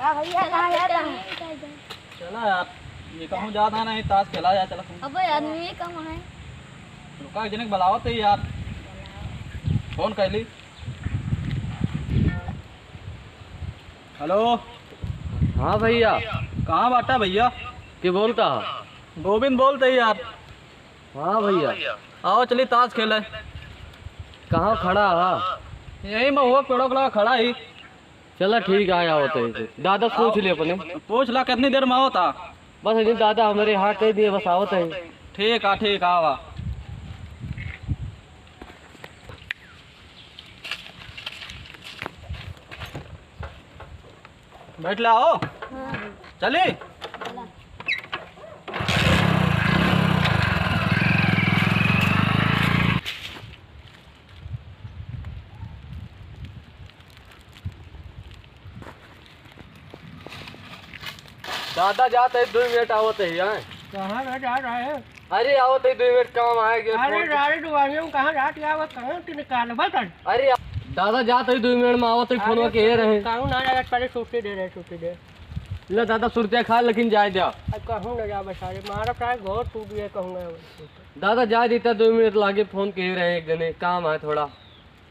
चला यार, ये कहूँ ज्यादा नहीं, ताश खेला जाए। चला अबे आदमी कम है। रुका जने बुलाओ तो यार, फोन कर ली। हेलो। हाँ भैया। कहाँ बाटा भैया? क्या बोलता? गोविंद बोलते यार। हाँ भैया। आओ चलिए ताश खेले। कहाँ खड़ा है? यही मैं हुआ पेड़ों के लगा खड़ा ही। चला ठीक आया होते है। दादा पूछ ले अपने। पूछ ला कितनी देर में होता? बस अभी दादा हमारे हाथ दे दिए, बस आवत है। ठीक है आवा। बैठ ला आओ। चली। दादा जाते 2 मिनट आवत है यहाँ। कहाँ जा रहे हैं? अरे आवत है 2 मिनट काम आएगा। अरे गाड़ी दुकानियों कहाँ जाती है? वो कहाँ की निकाल बटन? अरे दादा जाते ही 2 मिनट में आवत है, फोन के रहे। कहूँ ना जाए, पहले छुट्टी दे रहे, छुट्टी दे। ले दादा सुरतिया खा, लेकिन जाए जा। अब कहूँ ना जा बेचारे, मारा प्राय बहुत टूट गया। कहूँगा दादा जा देता 2 मिनट लागे, फोन के रहे एक जने, काम है थोड़ा।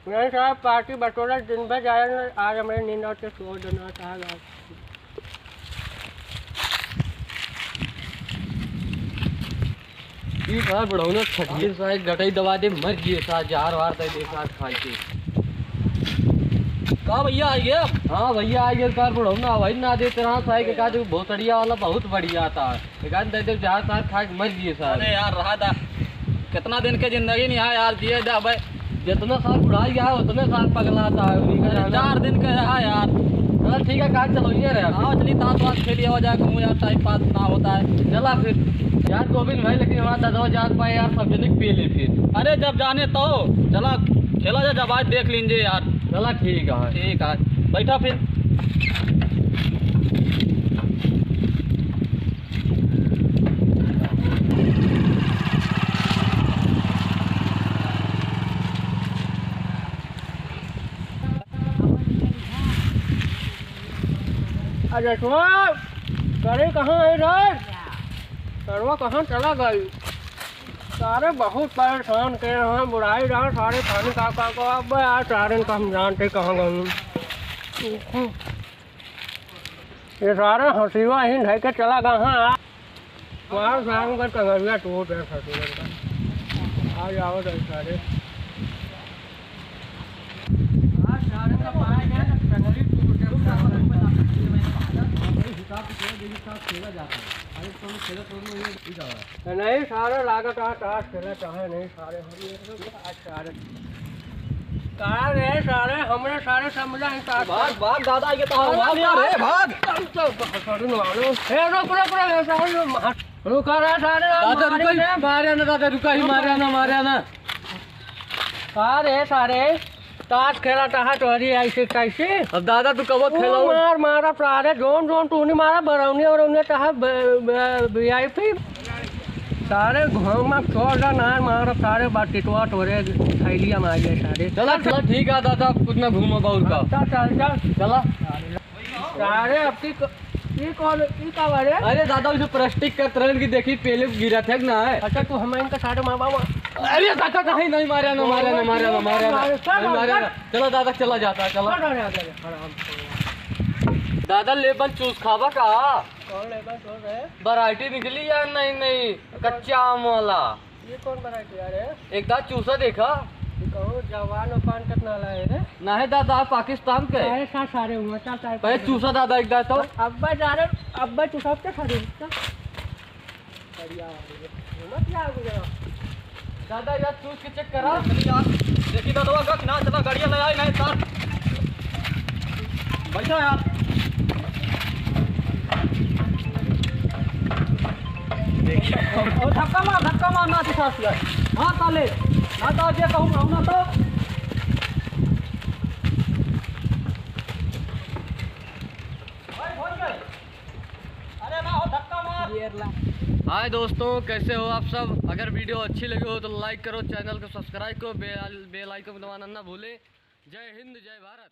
नहीं साहब, पार्टी बटोरा दिन भर जाए। आज हमारे नींद आते सो देना साहब। ठीक है बढ़ौना छठिए साथ गटाई दबा दे, मर गए साथ जार वार तय एक साथ खा के। कहा भैया आई गया? हाँ भैया आ गया कार बढ़ौना भाई ना देते रहा साई के काज भोतड़िया वाला बहुत बढ़िया था। एक आध दे जार साथ खा के मर गए साथ। अरे यार रहा था, कितना दिन के जिंदगी नहीं है यार, दिए जा भाई। जितना साल बुढ़ाई गया है उतने साल पगलाता है। 4 दिन का रहा यार। चल ठीक है, काज चलो ये रहे। हाँ चलिए ताश वाश खेलिए हो जाए, कहूँ यार टाइम पास ना होता है। चला फिर यार गोविंद भाई, लेकिन हमारा दादा जान पाए यार, सब जने पी ले फिर। अरे जब जाने तो चला खेला जाए, जब आज देख लीजिए यार। चला ठीक है। ठीक है, बैठा फिर। अरे सुन, करे कहाँ है रे? करवा कहाँ चला गई? सारे बहुत परेशान के हैं, बुराई रहा सारे पानी का को। अब यार सारे का हम जानते कहाँ गए। ये सारे हंसीवा ही ढह के चला कहाँ? वहाँ शाम का टंगरिया टूट है ससुर का। आ जाओ सारे। आज सारे का पानी है ना, टंगरी टूट है। नहीं सारे लागत ताश खेला चाहे नहीं सारे सारे हमने सारे समझा है। भाग भाग दादा ये तो भाग यार, रे भाग। रुका रहा सारे। दादा रुका ही मारे ना, दादा रुका ही मारे ना। सारे सारे ताश खेला चाहे तो हरी ऐसे कैसे? अब दादा तू कब खेला? मारा सारे जोन तू नहीं मारा, बरौनी और चाहे VIP सारे घूम में छोड़ ना मारा सारे बात टिटवा टोरे थैलिया में आ गए सारे। चला चला ठीक है दादा, कुछ ना घूमो बाउल का। चल चला सारे अब का बारे। अरे दादा उसे प्लास्टिक का तरह की देखी पहले गिरा था ना है। अच्छा तू हमें इनका सारे माँ बाबा। अरे दादा नहीं मारा ना। चलो दादा चला जाता, चला दादा लेबल चूस खावा का। कौन लेकर सो रहे? वैरायटी निकली यार। नहीं कच्चा आम वाला। ये कौन वैरायटी यार है? एक दादा चूसा देखा? कहूँ जवान और पान कितना लाए रे? ना है दादा पाकिस्तान के सारे हुआ। चल पहले चूसा दादा एक दादा। तो अब्बा जा रहे, अब्बा तू सब क्या खरीद? दादा यार चूस के चेक करा। देखी दादा का ना चला, गाड़ियाँ ले आई नहीं तार। बैठा यार। और धक्का मार ना साथ ले। हाँ ताले ना तो जे कहूँ ना तो अरे ना हो धक्का मार। हाय दोस्तों, कैसे हो आप सब? अगर वीडियो अच्छी लगी हो तो लाइक करो, चैनल को सब्सक्राइब करो, बेल आइकन दबाना ना भूले। जय हिंद जय भारत।